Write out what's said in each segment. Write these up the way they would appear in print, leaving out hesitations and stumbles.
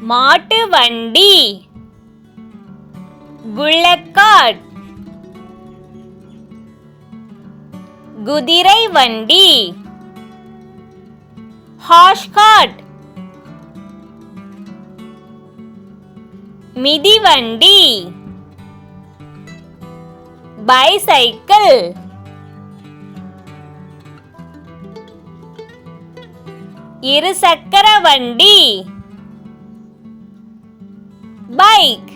மாட்டு வண்டி bullet card. குதிரை வண்டி ஹார்ஸ் கார்ட். மிதிவண்டி பைசைக்கிள். இருசக்கர வண்டி பைக்.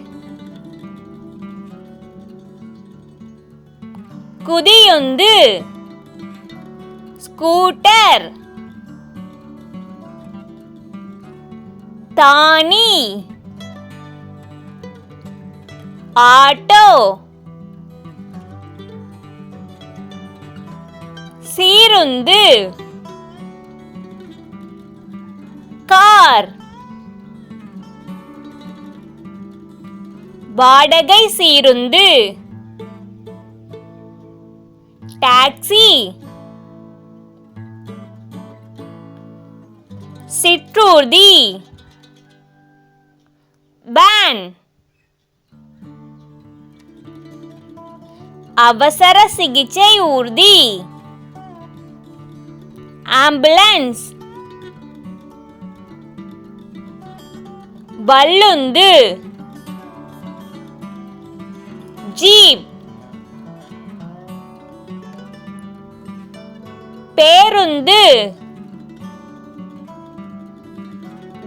குதியுந்து ஸ்கூட்டர். தானி ஆட்டோ. சீருந்து கார். வாடகை சீருந்து டாக்ஸி. சிற்றூர்தி வேன். அவசர சிகிச்சை ஊர்தி ஆம்புலன்ஸ். வள்ளுந்து ஜீப். பேருந்து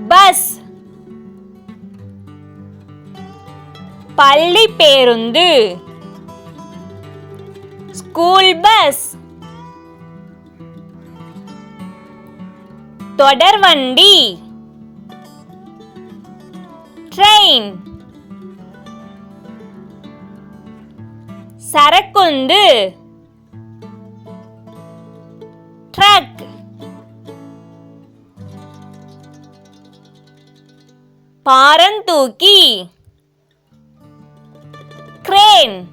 பஸ். பள்ளி பேருந்து ஸ்கூல் பஸ். தொடர்வண்டி ட்ரெயின். சரக்குந்து ட்ரக். பாரந்தூக்கி கிரேன்.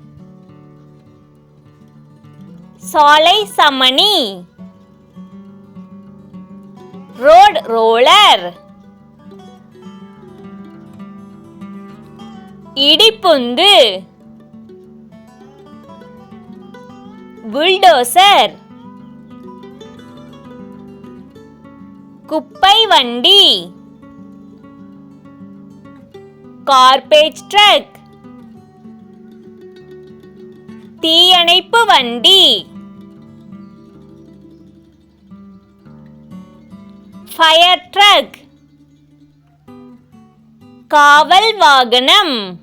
சாலை சமணி ரோட் ரோலர். இடிப்புந்து புல்டோசர். குப்பை வண்டி கார்பேஜ் ட்ரக். தீயணைப்பு வண்டி ஃபயர் ட்ரக். காவல் வாகனம்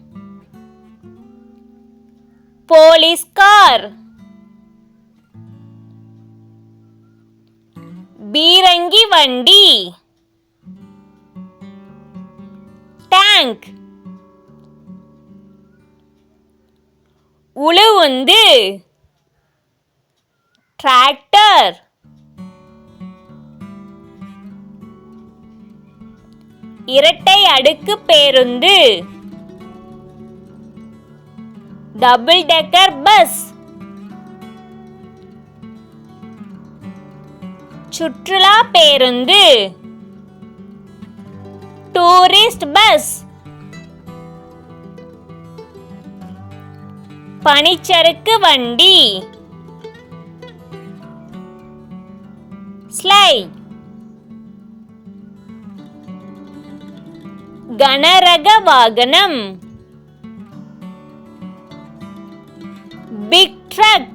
போலீஸ் கார். பீரங்கி வண்டி டேங்க். உழுவுந்து டிராக்டர். இரட்டை அடுக்கு பேருந்து டபுள் டெக்கர் பஸ். சுற்றுலா பேருந்து டூரிஸ்ட் பஸ். பனிச்சறுக்கு வண்டி ஸ்லை. கனரக வாகனம் பிக் ட்ரக்.